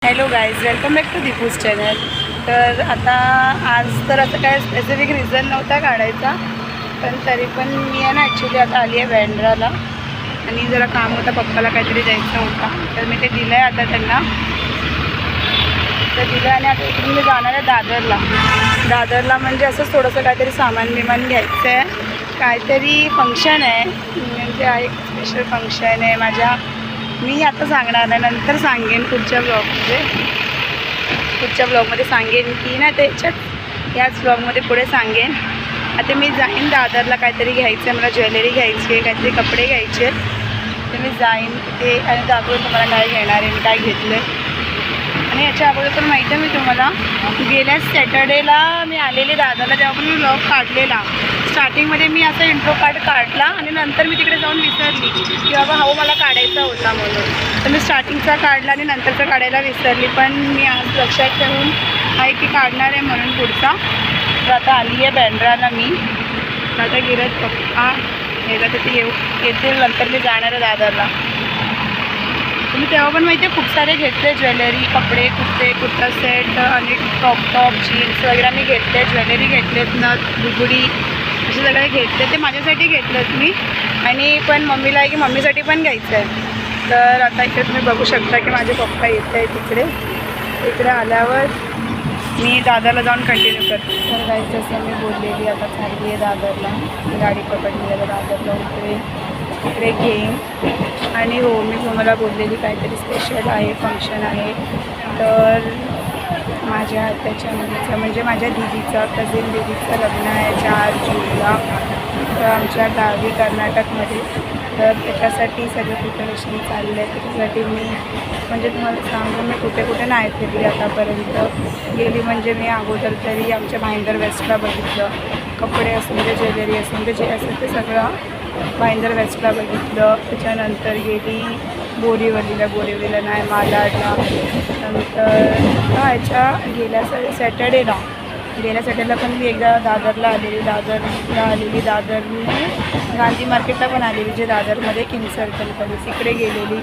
Hello guys, welcome back to Deepu's channel. तर आता आज तर असं काय स्पेसिफिक रिझन नव्हता काढायचा, पण तरी पण मी आहे ना ॲक्च्युली आता आली आहे बँड्राला आणि जरा काम होतं, पप्पाला काहीतरी द्यायचं होता, तर मी ते दिलं आहे आता त्यांना. तर दिलं आणि आता इकडून मी जाणार आहे दादरला म्हणजे असंच थोडंसं काहीतरी सामान बिमान घ्यायचं आहे. काहीतरी फंक्शन आहे, म्हणजे एक स्पेशल फंक्शन आहे माझ्या. मी आता सांगणार नाही, नंतर सांगेन पुढच्या ब्लॉगमध्ये सांगेन की ना त्याच्यात याच ब्लॉगमध्ये पुढे सांगेन. आता मी जाईन दादरला, काहीतरी घ्यायचं आहे मला, ज्वेलरी घ्यायची आहे, काहीतरी कपडे घ्यायचे. तर मी जाईन तिथे आणि दाखवून तुम्हाला काय घेणार आहे, मी काय घेतलं आहे. आणि याच्या अगोदर पण माहिती आहे, मी तुम्हाला गेल्या सॅटर्डेला मी आलेले दादरला, तेव्हा पण मी ब्लॉग काढलेला. स्टार्टिंगमध्ये मी असा इंट्रो कार्ड काढला आणि नंतर मी तिकडे जाऊन विसरली की बाबा हो मला काढायचा होता म्हणून. तर मी स्टार्टिंगचा काढला आणि नंतरचा काढायला विसरली, पण मी आज लक्षात ठेवून आहे की काढणार आहे म्हणून पुढचा. तर आता आली आहे बँड्राला मी. आता गिरत पप्पा गेला तर ते येतील, नंतर मी जाणार आहे दादरला. मी तेव्हा पण माहिती आहे खूप सारे घेतले, ज्वेलरी, कपडे, कुर्ता सेट आणि टॉप जीन्स वगैरे मी घेतले, ज्वेलरी घेतलेत, नथ, बुगडी असे सगळे घेतले. ते माझ्यासाठी घेतलेत मी, आणि पण मम्मीला आहे की मम्मीसाठी पण घ्यायचं आहे. तर आता इकडे तुम्ही बघू शकता की माझे पप्पा येत आहे इकडे आल्यावर मी दादरला जाऊन कंटिन्यू करते. तर जायचं असं मी बोललेली, आता चालली आहे दादरला, गाडी पकडली आहे दादरला, इकडे घेईन. आणि हो, मी तुम्हाला बोललेली काहीतरी स्पेशल आहे, फंक्शन आहे. तर माझ्या आत्याच्या मुलीचं म्हणजे माझ्या दीदीचा, कझिन दीदीचं लग्न आहे 4 जूनला, तर आमच्या गावी कर्नाटकमध्ये. तर त्याच्यासाठी सगळं प्रिपरेशन चाललं आहे. त्याच्यासाठी मी म्हणजे तुम्हाला सांगू, मी कुठे नाही फिरली आतापर्यंत. गेली म्हणजे मी अगोदर तरी आमच्या भाईंदर वेस्टला बघितलं, कपडे असून ते, ज्वेलरी असून ते, जे असेल ते सगळं भाईंदर वेस्टला बघितलं. त्याच्यानंतर गेली बोरिवलीला नाही, मालाडला. नंतर ह्याच्या गेल्या सॅटर्डेला पण मी एकदा दादरला आलेली, दादरने गांधी मार्केटला पण आलेली, जे दादरमध्ये किंग सर्कलकडे, तिकडे गेलेली.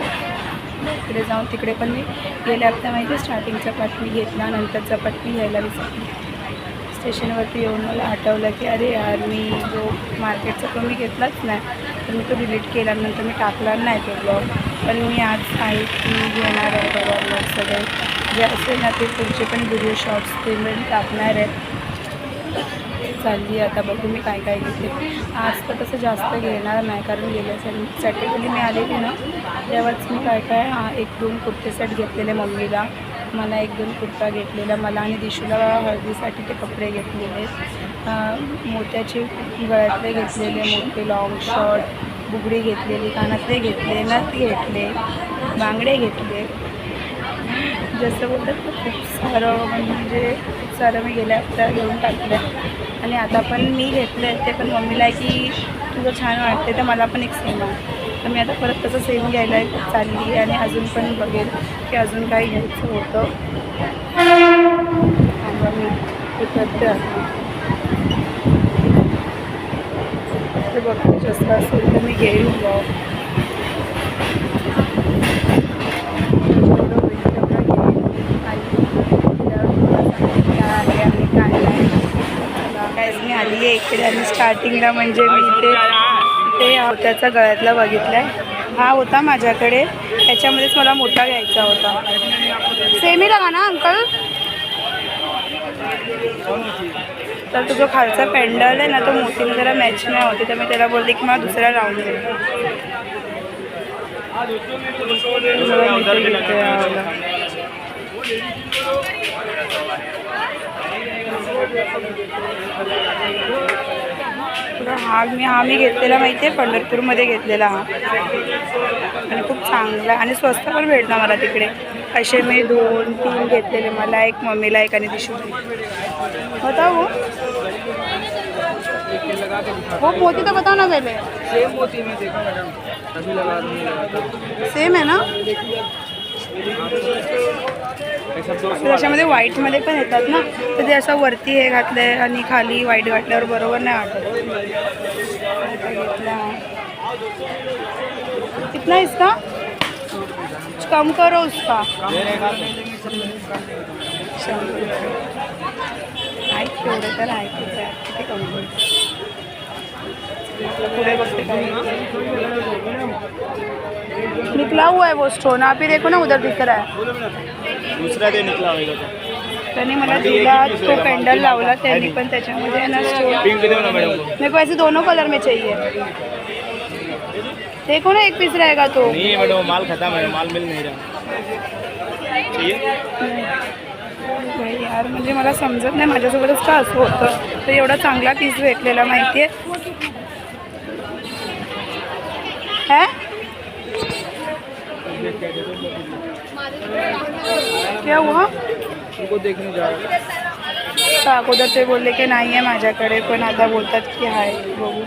तिकडे जाऊन तिकडे पण मी गेल्या हप्त्या माहिती स्टार्टिंगचा पाठ मी घेतला, नंतरचा पाठ मी घ्यायला विसरली. स्टेशनवरती येऊन मला आठवलं की अरे यार, मी जो मार्केटचा तो मी घेतलाच नाही, तर मी तो डिलीट केला, नंतर मी टाकला नाही तो ब्लॉग. पण मी आज आहे की घेणार आहे बरोबर, सगळे जे असेल ना ते पुढचे पण व्हिडिओ शॉर्ट्स ते मी टाकणार आहे. चालली आता बघू मी काय काय घेते. आज तर तसं जास्त घेणार नाही, कारण गेल्या सॅटर्डेला मी आलेली ना, तेव्हाच मी काय 1-2 कुर्ते सेट घेतलेले मम्मीला, मला 1-2 कुर्ता घेतलेला, मला आणि दिशूला हळदीसाठी ते कपडे घेतलेले, मोत्याचे गळ्यातले घेतलेले, मोठे लॉंग शॉर्ट, बुगडी घेतलेली, कानातले घेतले, नथ घेतले, बांगडे घेतले, जसं बोलतात खूप सारं मी गेल्या हप्त्यात घेऊन टाकलं. आणि आता पण मी घेतलं आहे ते पण मम्मीला आहे की तुझं छान वाटते, तर मला पण एक सेम आहे, तर मी आता परत तसं सेम घ्यायला चालली. आणि अजून पण बघेल की अजून काही घ्यायचं होतं. मी ते करते ते बघते, जास्त असेल तर मी घेईन ब्लॉग. मी आली आहे इकडे, आणि स्टार्टिंगला म्हणजे मी ते त्याचा गळ्यातला बघितला आहे, हा होता माझ्याकडे, त्याच्यामध्येच मला मोठा घ्यायचा होता. सेमी लगा ना अंकल. तर तो जो खालचा पेंडल आहे ना, तो मोठीने जरा मॅच नाही होते, तर मी त्याला बोलले की मला दुसरा राऊंड दे. हा मी घेतलेला माहिती आहे, पंढरपूरमध्ये घेतलेला हा, आणि खूप चांगला आणि स्वस्त पण भेटला मला तिकडे. असे मी 2-3 घेतलेले, मला एक, मम्मीला एक आणि दिशू होता. वो मोती तो बताओ ना पहले. सेम आहे ना, त्याच्यामध्ये व्हाईटमध्ये पण येतात ना, तर ते असं वरती हे घातलं आहे आणि खाली व्हाईट घातल्यावर बरोबर नाही वाटत. कितना इसका कम करो उसका। 100 आहेत तेवढे तर आहे किती कम करू. पूरे बघते काय निकला हुआ है वो स्टोन. आप ही देखो ना उधर दिख रहा है. दूसरा दे निकला होगा त्यांनी मला दिला तो पेंडल लावला त्यांनी पण त्याच्यामध्ये आहे ना स्टोन. पिंक दे ना मैडम. मेरे को ऐसे दोनों कलर में चाहिए. देखो ना एक पीस रहेगा तो. नहीं मैडम माल खत्म है, माल मिल नहीं रहा. चाहिए बाई यार म्हणजे मला समजत नाही माझ्यासोबतच का असं होतं. तर एवढा चांगला पीस भेटलेला माहिती आहे. क्या हुआ उनको देखने जा रहा. अगोदर ते बोलले की नाही आहे माझ्याकडे पण आता बोलतात की आहे. बघू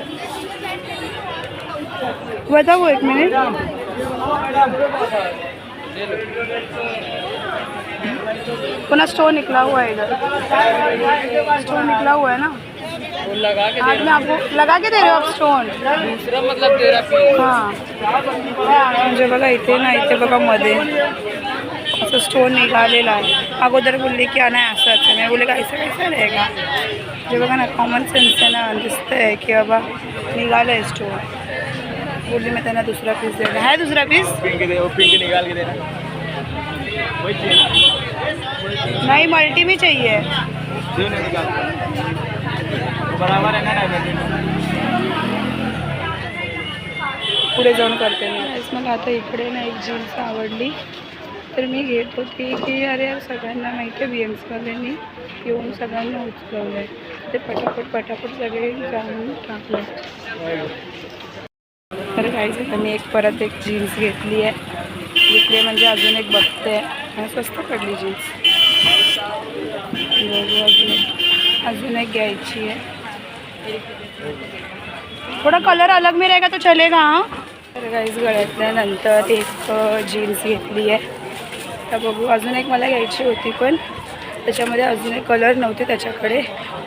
बताओ एक मिनिट. पुनः स्टोन निकला हुआ है इधर. स्टोन निकला हुआ है ना. आज मैं आपको लगा के दे रहे हो आप स्टोन. दूसरा मतलब दे रहा. हां म्हणजे बघा इथे ना इथे बघा मध्ये असं स्टोन निघालेला आहे. अगोदर बोलले की नाही असंच आहे. मी बोलले का ऐसा कैसा रहेगा. जे बघा ना कॉमन सेन्स आहे ना दिसतंय की बाबा निघालं आहे स्टोन. बोलली मैं त्यांना दुसरा पीस देणार आहे. दुसरा पीस पिंक दे, वो पिंक निकाल के देना. वही चाहिए नहीं मल्टी में चाहिए. दे ना निकाल. बराबर है ना. पुढे जाऊन करते मी. मला आता इकडे ना एक जीन्स आवडली तर मी घेत होती की अरे यार सगळ्यांना माहिती आहे BMCवाल्यांनी येऊन सगळ्यांना उचलवलं आहे. ते पटापट सगळे जाऊन टाकलं. तर काहीच आता मी परत एक जीन्स घेतली आहे. घेतली म्हणजे अजून एक बघते आणि स्वस्त पडली जीन्स. अजून एक घ्यायची आहे. थोड़ा कलर अलग में रहेगा तो चलेगा. हाँ तर काहीच गळ्यातल्यानंतर एक जीन्स घेतली आहे. तर बघू अजून एक मला घ्यायची होती पण त्याच्यामध्ये अजून एक कलर नव्हते त्याच्याकडे.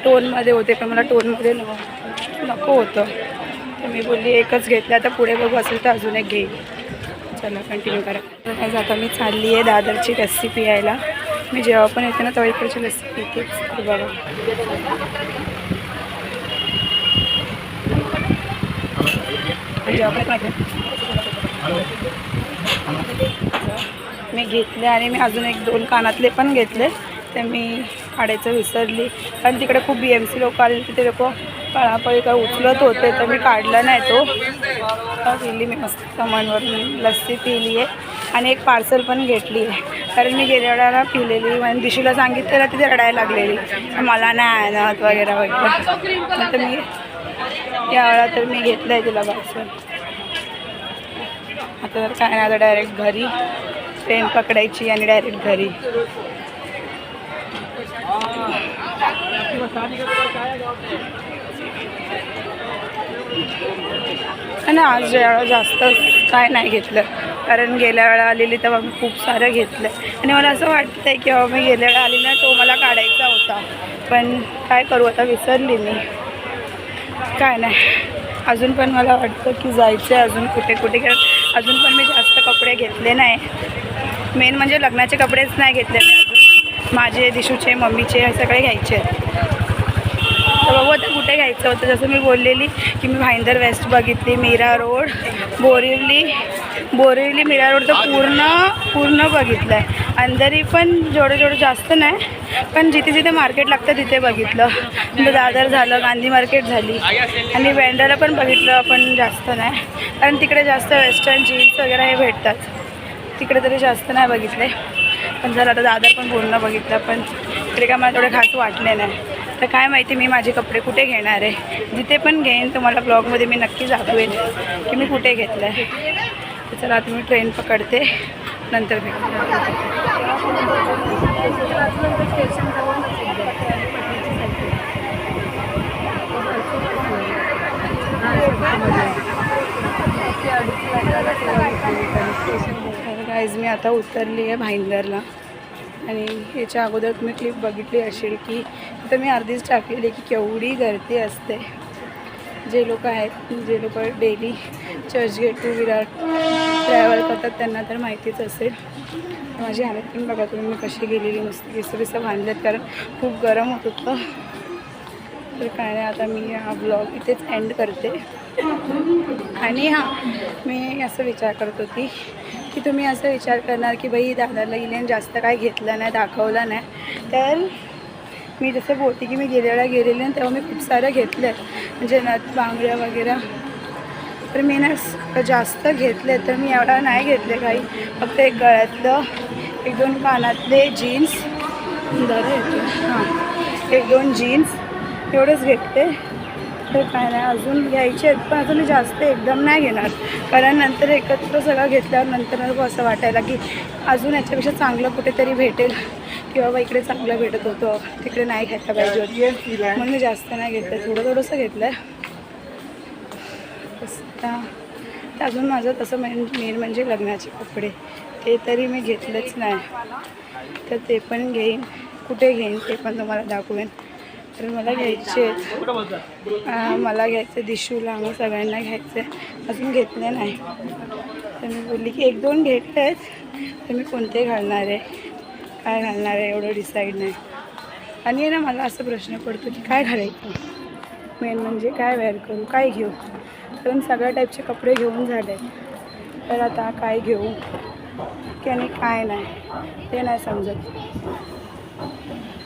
टोनमध्ये होते पण मला टोनमध्ये नको होतं. तर मी बोलली एकच घेतलं. आता पुढे बघू असेल तर अजून एक घेईल. चला कंटिन्यू करा. तर आता मी चालली आहे दादरची लस्सी पियायला. मी जेव्हा पण येते ना तेव्हा इकडची लस्सी पितेच. तर बघा मी घेतले आणि मी अजून एक 2 कानातले पण घेतले. ते मी काढायचं विसरली कारण तिकडे खूप BMC लोक आले. तिथे लोक पळापळी काय उचलत होते तर मी काढला नाही तो. पिली मी मस्त सामानवरून लस्सी पिली आहे आणि एक पार्सल पण घेतली आहे कारण मी गेल्या वेळेला पिलेली आणि दिशूला सांगितलं ना तिथे रडायला लागलेली मला नाही आणत वगैरे वगैरे. तर मी यावेळा तर मी घेतलं आहे तिला पार्सल. आता तर काय नाही आता डायरेक्ट घरी ट्रेन पकडायची आणि डायरेक्ट घरी. आणि आज जास्त काय नाही घेतलं कारण गेल्या वेळा आलेली तेव्हा मी खूप सारं घेतलं आणि मला असं वाटतं आहे की बाबा मी गेल्या वेळा आली ना तो मला काढायचा होता पण काय करू आता विसरली मी. काय नाही अजून पण मला वाटतं की जायचं आहे अजून कुठे कारण अजून पण मी जास्त कपडे घेतले नाही. मेन म्हणजे लग्नाचे कपडेच नाही घेतले मी अजून. माझे दिशूचे मम्मीचे हे सगळे घ्यायचे आहेत. तर बघू आता कुठे घ्यायचं होतं. जसं मी बोललेली की मी भाईंदर वेस्ट बघितली, मीरा रोड, बोरिवली मीरा रोड तर पूर्ण बघितलं आहे. अंदरही पण जेवढं जास्त नाही पण जिथे मार्केट लागतं तिथे बघितलं. दादर झालं, गांधी मार्केट झाली आणि बँड्राला पण बघितलं पण जास्त नाही कारण तिकडे जास्त वेस्टर्न जीन्स वगैरे हे भेटतात. तिकडे तरी जास्त नाही बघितले पण जर आता दादर पण पूर्ण बघितलं पण तिकडे काय मला थोडे खास वाटले नाही. तर काय माहिती मी माझे कपडे कुठे घेणार आहे. जिथे पण घेईन तुम्हाला ब्लॉगमध्ये मी नक्की दाखवेन की मी कुठे घेतलं आहे. तर चला आता मी ट्रेन पकडते नंतर भेटते. गाईज मी आता उतरली आहे भाईंदरला आणि याच्या अगोदर तुम्ही क्लिप बघितली असेल की तर मी अर्धीच टाकलेली की केवढी गर्दी असते. जे लोक आहेत, जे लोक daily Churchgate to Virar travel करतात त्यांना तर माहितीच असेल. माझी हालत पण बघा तुम्ही, मी कशी गेलेली, मस्त विसं बांधलेत कारण खूप गरम होत होतं. तर काय नाही, आता मी हा ब्लॉग इथेच एंड करते. आणि हां, मी असं विचार करत होती की तुम्ही असं विचार करणार की बाई दादाला इलेन जास्त काय घेतलं नाही, दाखवलं नाही. तर मी जसं बोलते की मी गेलेली ना तेव्हा मी खूप सारं घेतलं आहे, म्हणजे नथ बांगड्या वगैरे. तर मी ना जास्त घेतले, तर मी एवढा नाही घेतले काही. फक्त एक गळ्यातलं, 1-2 कानातले, जीन्स हां 1-2 जीन्स एवढंच घेतले. तर काय नाही, अजून घ्यायचे आहेत पण अजून मी जास्त एकदम नाही घेणार, कारण नंतर एकत्र सगळं घेतल्यावर नंतर असं वाटायला की अजून याच्यापेक्षा चांगलं कुठेतरी भेटेल, किंवा बाबा इकडे चांगलं भेटत होतं तिकडे नाही घ्यायला पाहिजे होती, म्हणून मी जास्त नाही घेतलं, थोडंसं घेतलं आहे. तर अजून माझं तसं मेन म्हणजे लग्नाचे कपडे, ते तरी मी घेतलंच नाही. तर ते पण घेईन, कुठे घेईन ते पण तुम्हाला दाखवेन. तर मला घ्यायचे आहेत, मला घ्यायचं दिशूला, मग सगळ्यांना घ्यायचं आहे, अजून घेतले नाही. तर मी बोलली की 1-2 घेतले आहेत, तर मी कोणते घालणार आहे, काय घालणार आहे एवढं डिसाईड नाही. आणि ना मला असं प्रश्न पडतो की काय घालायचं, मेन म्हणजे काय वेअर करू, काय घेऊ, कारण सगळ्या टाईपचे कपडे घेऊन झाले. तर आता काय घेऊ की आणि काय नाही ते नाही समजत.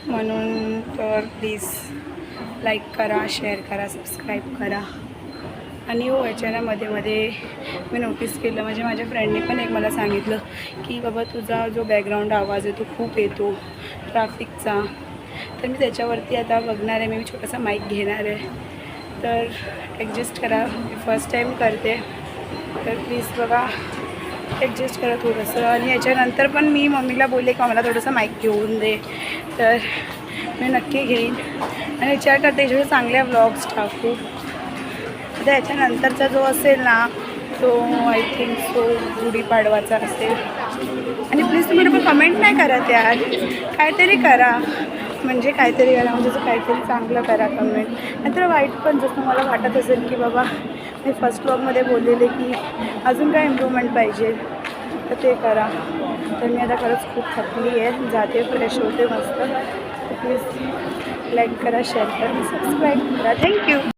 म्हणून तर प्लीज लाईक करा, शेअर करा, सबस्क्राईब करा. आणि हो, याच्या मध्ये मी नोटीस केलं, म्हणजे माझ्या फ्रेंडने पण एक मला सांगितलं की बाबा तुझा जो बॅकग्राऊंड आवाज आहे तो खूप येतो ट्रॅफिकचा. तर मी त्याच्यावरती आता बघणार आहे, मी छोटासा माईक घेणार आहे. तर ॲडजस्ट करा, मी फर्स्ट टाईम करते, तर प्लीज बघा ॲडजस्ट करा थोडंसं. आणि याच्यानंतर पण मी मम्मीला बोलले की मला थोडंसं माईक घेऊन दे, तर मी नक्की घेईन. आणि विचार करते याच्यावर चांगल्या व्लॉग्स टाकू. आता याच्यानंतरचा जो असेल ना तो आय थिंक सो गुढीपाडवाचा असेल. आणि प्लीज तुम्ही लोक कमेंट नाही करत यार, काहीतरी करा, म्हणजे काहीतरी करा, म्हणजे असं काहीतरी चांगलं करा कमेंट, नाहीतर वाईट पण. जसं मला वाटत असेल की बाबा मी फर्स्ट ब्लॉगमध्ये बोललेले की अजून काय इम्प्रूव्हमेंट पाहिजे, तर ते करा. तर मी आता खरंच खूप थकली आहे, जाते फ्रेश होते मस्त. प्लीज लाईक करा, शेअर करा, सबस्क्राईब करा. थँक्यू.